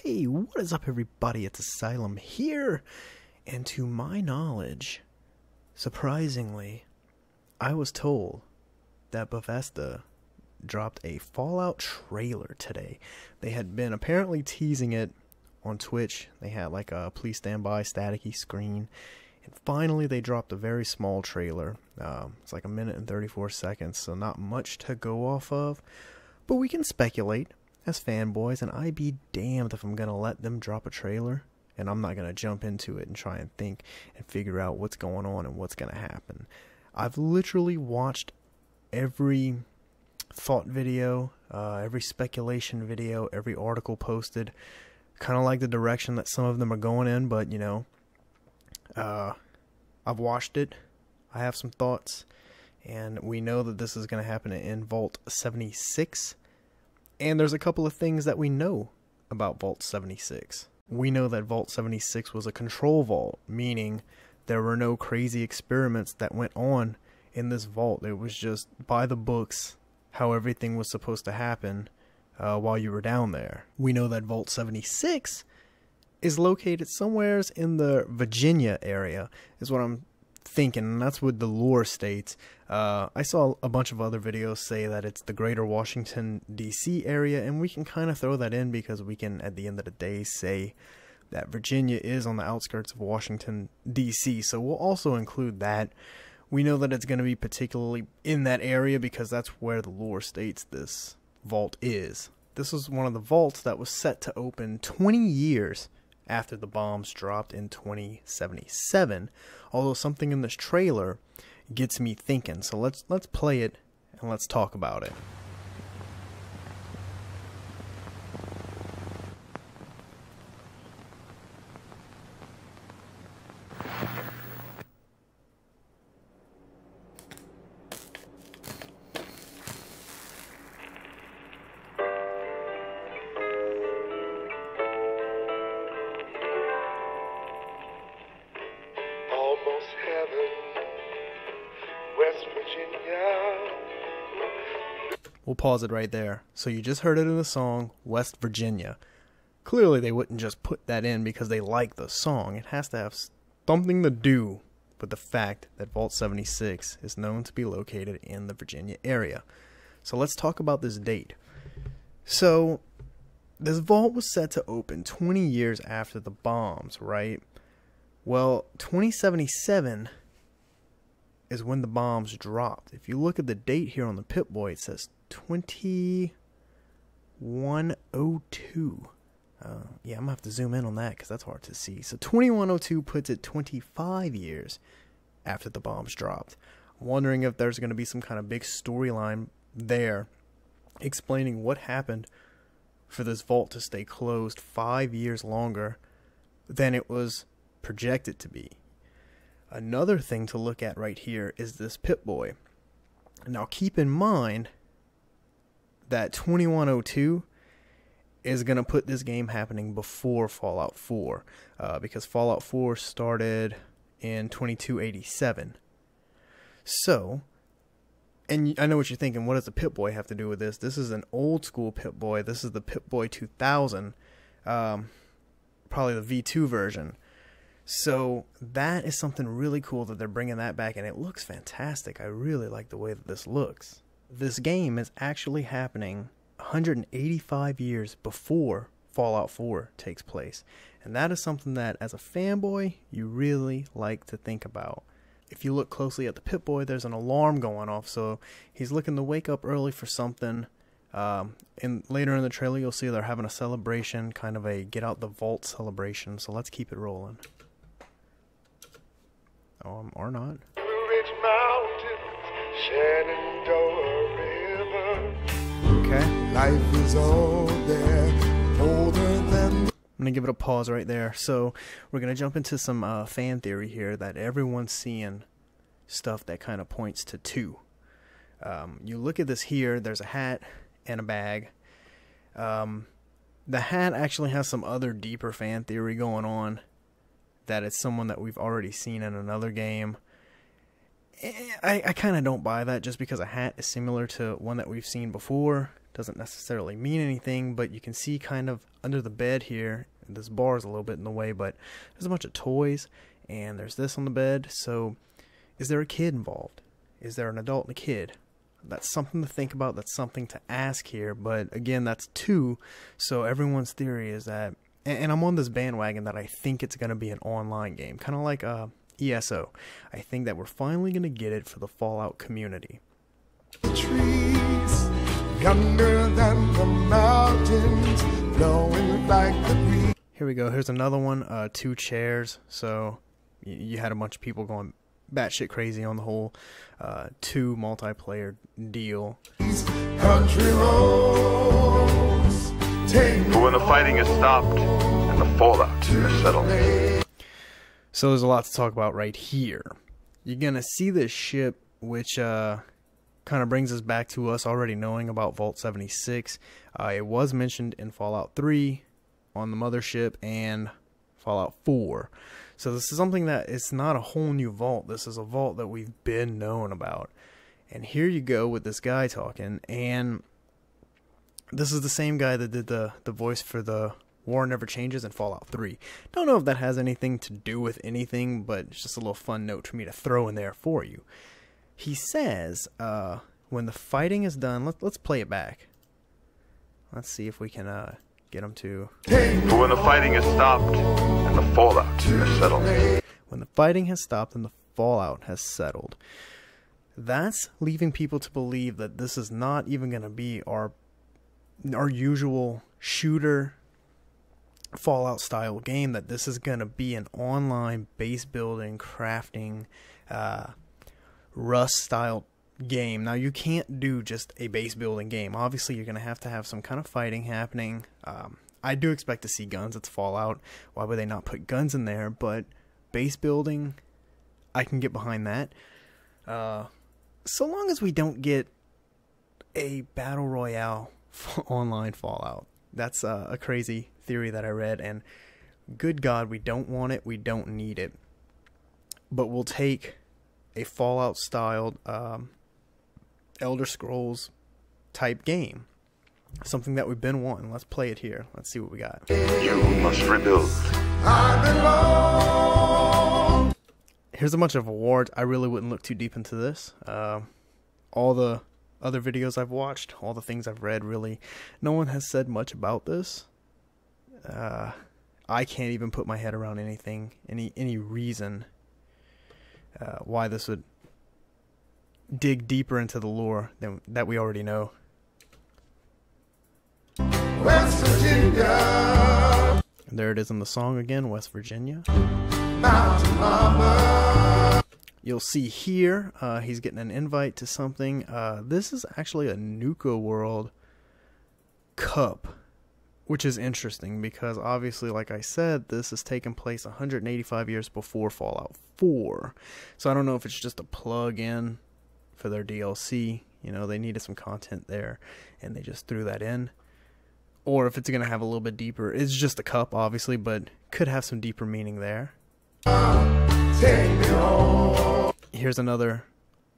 Hey, what is up everybody? It's Asylum here, and to my knowledge, surprisingly, I was told that Bethesda dropped a Fallout trailer today. They had been apparently teasing it on Twitch. They had like a please stand by staticky screen, and finally they dropped a very small trailer. It's like 1 minute and 34 seconds, so not much to go off of, but we can speculate as fanboys, and I'd be damned if I'm going to let them drop a trailer and I'm not going to jump into it and try and think and figure out what's going on and what's going to happen. I've literally watched every thought video, every speculation video, every article posted, kind of like the direction that some of them are going in, but you know, I've watched it, I have some thoughts, and we know that this is going to happen in Vault 76. And there's a couple of things that we know about Vault 76. We know that Vault 76 was a control vault, meaning there were no crazy experiments that went on in this vault. It was just by the books how everything was supposed to happen while you were down there. We know that Vault 76 is located somewheres in the Virginia area, is what I'm thinking, and that's what the lore states. I saw a bunch of other videos say that it's the greater Washington DC area, and we can kind of throw that in because we can at the end of the day say that Virginia is on the outskirts of Washington DC, so we'll also include that. We know that it's going to be particularly in that area because that's where the lore states this vault is. This was one of the vaults that was set to open 20 years after the bombs dropped in 2077, although something in this trailer gets me thinking. So let's play it and let's talk about it. Almost heaven, West Virginia. We'll pause it right there. So you just heard it in the song, West Virginia. Clearly they wouldn't just put that in because they like the song. It has to have something to do with the fact that Vault 76 is known to be located in the Virginia area. So let's talk about this date. So this vault was set to open 20 years after the bombs, right? Well, 2077 is when the bombs dropped. If you look at the date here on the Pip-Boy, it says 2102. Yeah, I'm going to have to zoom in on that because that's hard to see. So 2102 puts it 25 years after the bombs dropped. I'm wondering if there's going to be some kind of big storyline there explaining what happened for this vault to stay closed 5 years longer than it was projected to be. Another thing to look at right here is this Pip-Boy. Now keep in mind that 2102 is going to put this game happening before Fallout 4, because Fallout 4 started in 2287. So, and I know what you're thinking, what does the Pip-Boy have to do with this? This is an old school Pip-Boy. This is the Pip-Boy 2000, probably the V2 version. So that is something really cool that they're bringing that back, and it looks fantastic. I really like the way that this looks. This game is actually happening 185 years before Fallout 4 takes place, and that is something that as a fanboy you really like to think about. If you look closely at the Pip-Boy, there's an alarm going off, so he's looking to wake up early for something. And later in the trailer you'll see they're having a celebration, kind of a get out the vault celebration, so let's keep it rolling. Or not. Rich mountains, Shenandoah River. Okay. Life is all there, older than. I'm going to give it a pause right there. So we're going to jump into some fan theory here that everyone's seeing stuff that kind of points to two. You look at this here, there's a hat and a bag. The hat actually has some other deeper fan theory going on, that it's someone that we've already seen in another game. I kind of don't buy that just because a hat is similar to one that we've seen before. doesn't necessarily mean anything, but you can see kind of under the bed here, this bar is a little bit in the way, but there's a bunch of toys, and there's this on the bed. So is there a kid involved? Is there an adult and a kid? That's something to think about. That's something to ask here. But again, that's 2. So everyone's theory is that, and I'm on this bandwagon that I think it's going to be an online game, kind of like ESO. I think that we're finally going to get it for the Fallout community. Trees younger than the mountains, blowing like the breeze. Here we go. Here's another one. 2 chairs. So you had a bunch of people going batshit crazy on the whole 2 multiplayer deal. Country roads, But when the fighting is stopped and the fallout is settled. So there's a lot to talk about right here. You're gonna see this ship, which kind of brings us back to us already knowing about Vault 76. It was mentioned in Fallout 3 on the mothership and Fallout 4. So this is something that it's not a whole new vault. This is a vault that we've been known about. And here you go with this guy talking, and this is the same guy that did the voice for the War Never Changes in Fallout 3. Don't know if that has anything to do with anything, but it's just a little fun note for me to throw in there for you. He says, when the fighting is done, let's play it back. Let's see if we can get him to... But when the fighting is stopped and the fallout is settled. When the fighting has stopped and the fallout has settled. That's leaving people to believe that this is not even going to be our usual shooter Fallout style game, that this is going to be an online base building, crafting, Rust style game. Now you can't do just a base building game. Obviously you're going to have some kind of fighting happening. I do expect to see guns. It's Fallout. Why would they not put guns in there? But base building, I can get behind that. So long as we don't get a battle royale online Fallout. That's a crazy theory that I read, and good God, we don't want it. We don't need it. But we'll take a Fallout styled Elder Scrolls type game. Something that we've been wanting. Let's play it here. Let's see what we got. You must rebuild. Here's a bunch of awards. I really wouldn't look too deep into this. All the other videos I've watched, all the things I've read, really, no one has said much about this. I can't even put my head around anything, any reason why this would dig deeper into the lore than that we already know. West Virginia, And there it is in the song again, West Virginia. Mountain Mama. You'll see here, he's getting an invite to something. This is actually a Nuka World Cup, which is interesting because obviously, like I said, this is taking place 185 years before Fallout 4. So I don't know if it's just a plug-in for their DLC. You know, they needed some content there, and they just threw that in. Or if it's going to have a little bit deeper. It's just a cup, obviously, but could have some deeper meaning there. Take me home. Here's another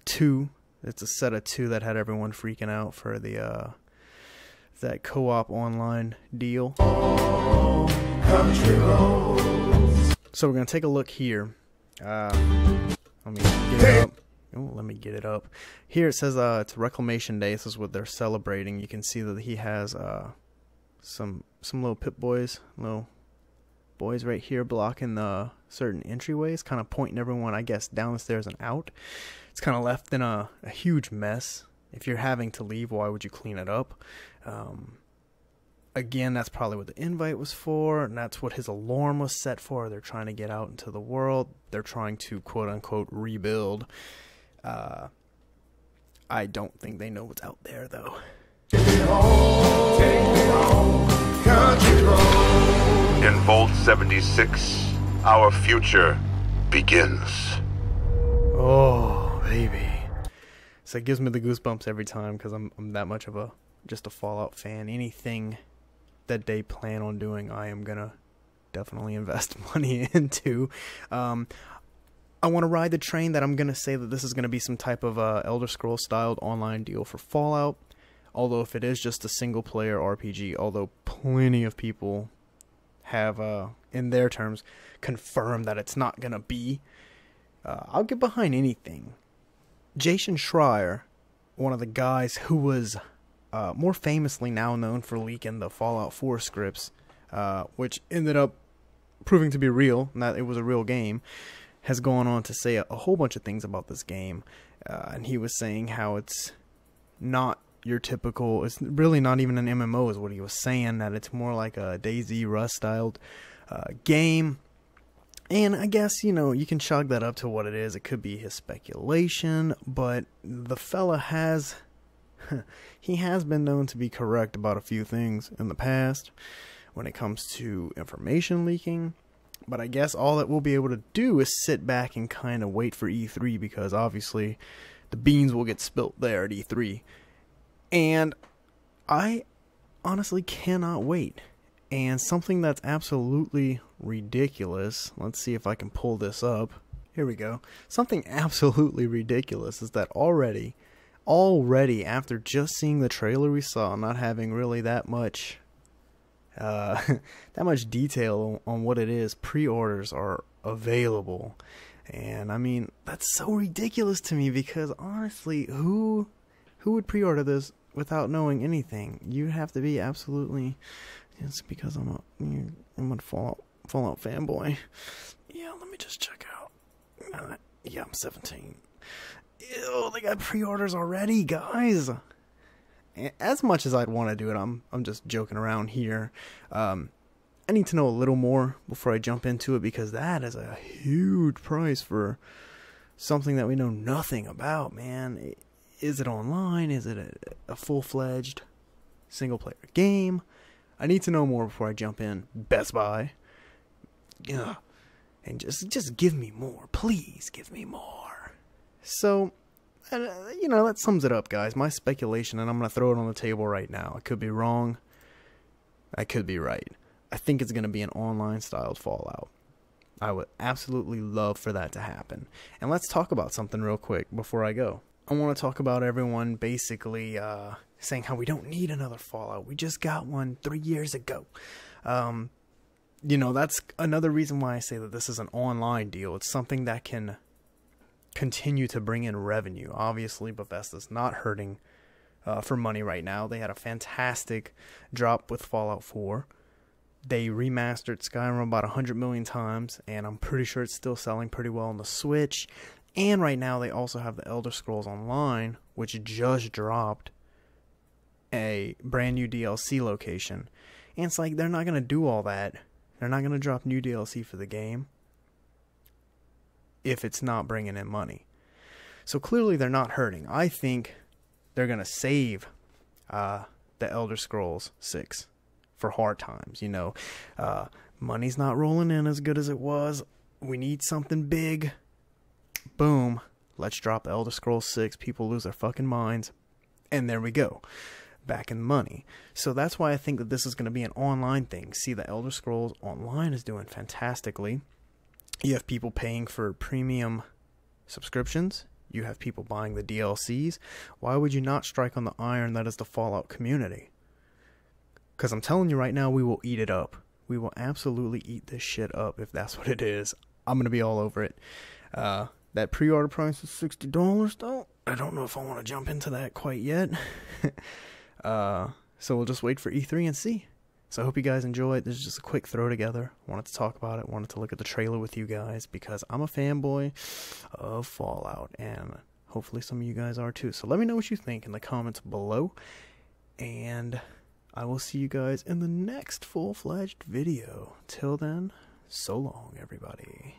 2. It's a set of 2 that had everyone freaking out for the that co-op online deal. Country roads. So we're gonna take a look here. Let me get it up. Oh, let me get it up. Here it says it's Reclamation Day. This is what they're celebrating. You can see that he has some little pit boys, little boys right here blocking the certain entryways, kind of pointing everyone, I guess, down the stairs and out. It's kind of left in a huge mess. If you're having to leave, why would you clean it up? Again, that's probably what the invite was for, and that's what his alarm was set for. They're trying to get out into the world. They're trying to, quote-unquote, rebuild. I don't think they know what's out there, though. Take me home. Country roads. In Vault 76, our future begins. Oh, baby. So it gives me the goosebumps every time because I'm that much of just a Fallout fan. Anything that they plan on doing, I am going to definitely invest money into. I want to ride the train that I'm going to say that this is going to be some type of Elder Scrolls styled online deal for Fallout. Although if it is just a single player RPG, although plenty of people have, in their terms, confirmed that it's not going to be, I'll get behind anything. Jason Schreier, one of the guys who was more famously now known for leaking the Fallout 4 scripts, which ended up proving to be real, and that it was a real game, has gone on to say a whole bunch of things about this game. And he was saying how it's not your typical, it's really not even an MMO is what he was saying, that it's more like a DayZ Rust styled game. And I guess, you can chalk that up to what it is. It could be his speculation, but the fella has, he has been known to be correct about a few things in the past when it comes to information leaking. But I guess all that we'll be able to do is sit back and kind of wait for E3, because obviously the beans will get spilt there at E3. And I honestly cannot wait. And something that's absolutely ridiculous, let's see if I can pull this up. Here we go. Something absolutely ridiculous is that already after just seeing the trailer we saw, not having really that much detail on what it is, pre-orders are available. And I mean, that's so ridiculous to me, because honestly, who would pre-order this without knowing anything? You have to be absolutely, it's because I'm a Fallout fanboy. Yeah, let me just check out. Yeah, I'm 17. Ew, they got pre-orders already, guys. As much as I'd want to do it, I'm just joking around here. I need to know a little more before I jump into it, because that is a huge price for something that we know nothing about, man. Is it online? Is it a full-fledged single-player game? I need to know more before I jump in. Best Buy. Yeah. And just give me more. Please give me more. So, that sums it up, guys. My speculation, and I'm going to throw it on the table right now. I could be wrong. I could be right. I think it's going to be an online-styled Fallout. I would absolutely love for that to happen. And let's talk about something real quick before I go. I want to talk about everyone basically saying how we don't need another Fallout. We just got one 3 years ago. That's another reason why I say that this is an online deal. It's something that can continue to bring in revenue. Obviously, Bethesda's not hurting for money right now. They had a fantastic drop with Fallout 4. They remastered Skyrim about 100 million times, and I'm pretty sure it's still selling pretty well on the Switch. And right now they also have the Elder Scrolls Online, which just dropped a brand new DLC location. And it's like, they're not going to do all that. They're not going to drop new DLC for the game if it's not bringing in money. So clearly they're not hurting. I think they're going to save the Elder Scrolls 6 for hard times. Money's not rolling in as good as it was. We need something big. Boom. Let's drop Elder Scrolls 6. People lose their fucking minds. And there we go. Back in money. So that's why I think that this is going to be an online thing. See, the Elder Scrolls Online is doing fantastically. You have people paying for premium subscriptions. You have people buying the DLCs. Why would you not strike on the iron that is the Fallout community? Because I'm telling you right now, we will eat it up. We will absolutely eat this shit up if that's what it is. I'm going to be all over it. That pre-order price is $60, though. I don't know if I want to jump into that quite yet. So we'll just wait for E3 and see. So I hope you guys enjoy it. This is just a quick throw together. Wanted to talk about it. Wanted to look at the trailer with you guys, because I'm a fanboy of Fallout, and hopefully some of you guys are too. So let me know what you think in the comments below, and I will see you guys in the next full-fledged video. Till then, so long, everybody.